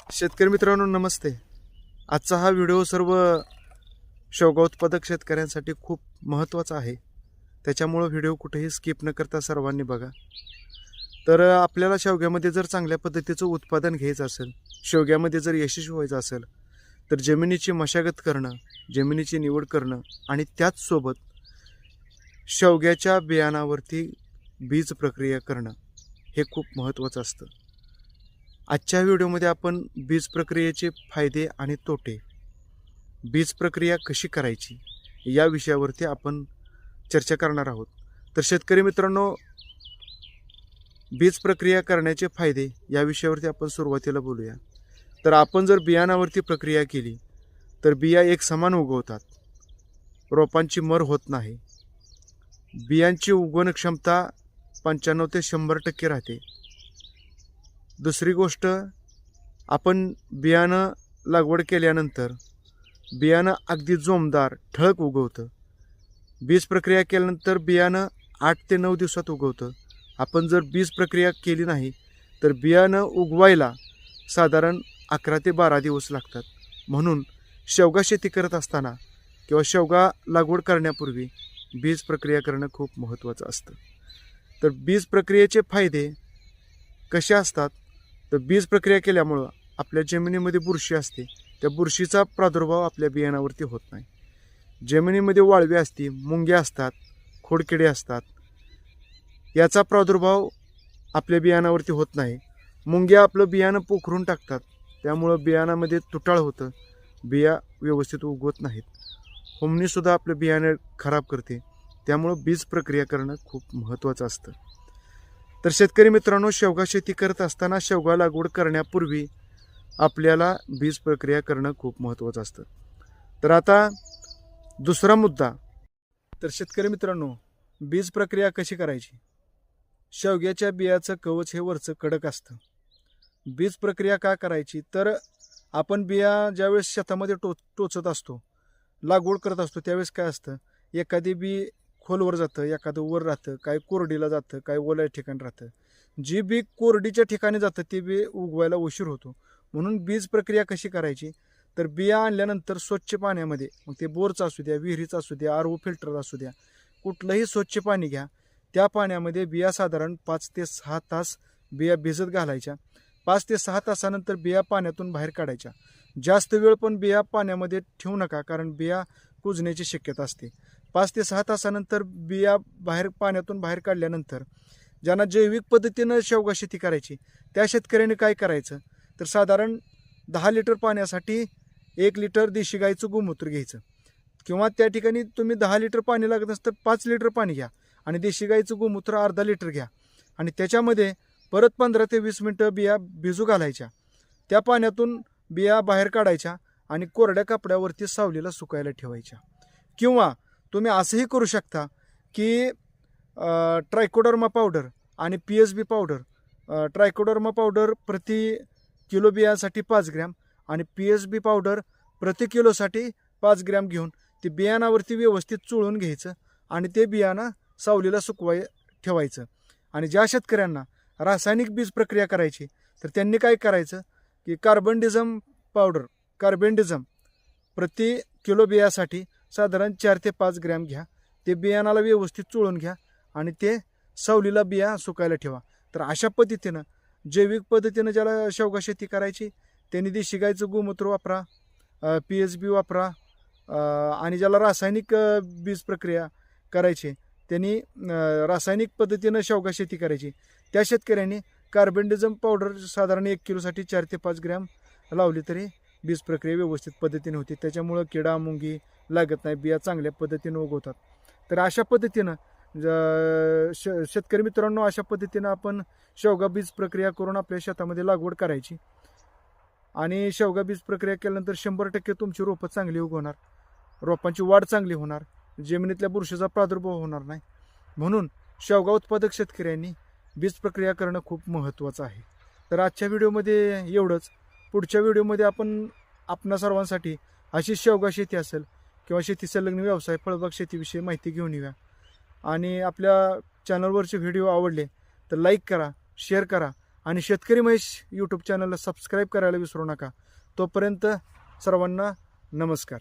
शेतकरी मित्रांनो नमस्ते. आजचा हा व्हिडिओ सर्व शेवगा उत्पादक शेतकऱ्यांसाठी खूप महत्त्वाचा आहे. त्याच्यामुळं व्हिडिओ कुठेही स्किप न करता सर्वांनी बघा. तर आपल्याला शेवग्यामध्ये जर चांगल्या पद्धतीचं उत्पादन घ्यायचं असेल, शेवग्यामध्ये जर यशस्वी व्हायचं असेल, तर जमिनीची मशागत करणं, जमिनीची निवड करणं आणि त्याचसोबत शेवग्याच्या बियाणावरती बीज प्रक्रिया करणं हे खूप महत्त्वाचं असतं. आजच्या व्हिडिओमध्ये आपण बीज प्रक्रियेचे फायदे आणि तोटे, बीज प्रक्रिया कशी करायची या विषयावरती आपण चर्चा करणार आहोत. तर शेतकरी मित्रांनो, बीज प्रक्रिया करण्याचे फायदे या विषयावरती आपण सुरुवातीला बोलूया. तर आपण जर बियाणावरती प्रक्रिया केली तर बिया एक समान उगवतात, रोपांची मर होत नाही, बियांची उगवण क्षमता 95 ते 100% राहते. दुसरी गोष्ट, आपण बियाणं लागवड केल्यानंतर बियाणं अगदी जोमदार ठळक उगवतं. बीज प्रक्रिया केल्यानंतर बियाणं 8 ते 9 दिवसात उगवतं. आपण जर बीज प्रक्रिया केली नाही तर बियाणं उगवायला साधारण 11 ते 12 दिवस लागतात. म्हणून शेवगा शेती करत असताना किंवा शेवगा लागवड करण्यापूर्वी बीज प्रक्रिया करणं खूप महत्त्वाचं असतं. तर बीज प्रक्रियेचे फायदे कसे असतात? तर बीज प्रक्रिया केल्यामुळं आपल्या जमिनीमध्ये बुरशी असते, त्या बुरशीचा प्रादुर्भाव आपल्या बियाणावरती होत नाही. जमिनीमध्ये वाळवी असते, मुंग्या असतात, खोडकिडे असतात, याचा प्रादुर्भाव आपल्या बियाणावरती होत नाही. मुंग्या आपलं बियाणं पोखरून टाकतात, त्यामुळं बियाणामध्ये तुटाळ होतं, बिया व्यवस्थित उगवत नाहीत. हुमणीसुद्धा आपलं बियाणं खराब करते. त्यामुळं बीज प्रक्रिया करणं खूप महत्त्वाचं असतं. तर शेतकरी मित्रांनो, शेवगा शेती करत असताना शेवगा लागवड करण्यापूर्वी आपल्याला बीज प्रक्रिया करणं खूप महत्त्वाचं असतं. तर आता दुसरा मुद्दा, तर शेतकरी मित्रांनो, बीज प्रक्रिया कशी करायची? शेवग्याच्या बियाचं कवच हे वरचं कडक असतं. बीज प्रक्रिया का करायची? तर आपण बिया ज्यावेळेस शेतामध्ये टोचत असतो, लागवड करत असतो, त्यावेळेस काय असतं, एखादी बी खोलवर जातं, एखादं वर राहतं, काय कोरडीला जातं, काय ओल्या ठिकाणी राहतं. जी बी कोरडीच्या ठिकाणी जातं ते बी उगवायला उशीर होतो. म्हणून बीज प्रक्रिया कशी करायची? तर बिया आणल्यानंतर स्वच्छ पाण्यामध्ये, मग ते बोरचं असू द्या, विहिरीचं असू द्या, RO फिल्टर असू द्या, कुठलंही स्वच्छ पाणी घ्या. त्या पाण्यामध्ये बिया साधारण 5 ते 6 तास बिया भिजत घालायच्या. 5 ते 6 तासानंतर बिया पाण्यातून बाहेर काढायच्या. जास्त वेळ पण बिया पाण्यामध्ये ठेवू नका, कारण बिया कुजण्याची शक्यता असते. 5 ते 6 तासानंतर बिया पाण्यातून बाहेर काढल्यानंतर ज्यांना जैविक पद्धतीनं शेवगा शेती करायची त्या शेतकऱ्यांनी काय करायचं, तर साधारण 10 लिटर पाण्यासाठी 1 लिटर देशी गाईचं गोमूत्र घ्यायचं. किंवा त्या ठिकाणी तुम्ही 10 लिटर पाणी लागत असतं 5 लिटर पाणी घ्या आणि देशी गाईचं गोमूत्र अर्धा लिटर घ्या आणि त्याच्यामध्ये परत 15 ते 20 मिनटं बिया भिजू घालायच्या. त्या पाण्यातून बिया बाहेर काढायच्या आणि कोरड्या कपड्यावरती सावलीला सुकायला ठेवायच्या. किंवा तुम्ही असंही करू शकता की ट्रायकोडर्मा पावडर आणि PSB पावडर, ट्रायकोडर्मा पावडर प्रति किलो बियासाठी 5 ग्रॅम आणि PSB पावडर प्रति किलोसाठी 5 ग्रॅम घेऊन ते बियाणावरती व्यवस्थित चोळून घ्यायचं आणि ते बियाणं सावलीला ठेवायचं. आणि ज्या शेतकऱ्यांना रासायनिक बीज प्रक्रिया करायची तर त्यांनी काय करायचं की कार्बेंडिझम प्रति किलो बियासाठी साधारण 4 ते 5 ग्रॅम घ्या. ते बियाणाला व्यवस्थित चोळून घ्या आणि ते सावलीला बिया सुकायला ठेवा. तर अशा पद्धतीनं जैविक पद्धतीनं ज्याला शेवगा शेती करायची त्यांनी देशी गाईचं गोमूत्र वापरा, PSB वापरा, आणि ज्याला रासायनिक बीज प्रक्रिया करायची त्यांनी रासायनिक पद्धतीनं शेवगा शेती करायची त्या शेतकऱ्यांनी कार्बेंडिझम पावडर साधारण 1 किलोसाठी 4 ते 5 ग्रॅम लावली तरी बीज प्रक्रिया व्यवस्थित पद्धतीने होती. त्याच्यामुळं किडा मुंगी लागत नाही, बिया चांगल्या पद्धतीनं उगवतात. तर अशा पद्धतीनं शेतकरी मित्रांनो, अशा पद्धतीनं आपण शेवगा बीज प्रक्रिया करून आपल्या शेतामध्ये लागवड करायची आणि शेवगा बीज प्रक्रिया केल्यानंतर 100% तुमची रोपं चांगली उगवणार, रोपांची वाढ चांगली होणार, जमिनीतल्या बुरशीचा प्रादुर्भाव होणार नाही. म्हणून शेवगा उत्पादक शेतकऱ्यांनी बीज प्रक्रिया करणं खूप महत्त्वाचं आहे. तर आजच्या व्हिडिओमध्ये एवढंच. पुढच्या व्हिडिओमध्ये आपण आपणा सर्वांसाठी अशी शेवगा शेती असेल किंवा शेती संलग्न व्यवसाय, फळबाग शेतीविषयी माहिती घेऊन येऊया. आणि आपल्या चॅनलवरचे व्हिडिओ आवडले तर लाईक करा, शेअर करा आणि शेतकरी महेश यूट्यूब चॅनलला सबस्क्राईब करायला विसरू नका. तोपर्यंत सर्वांना नमस्कार.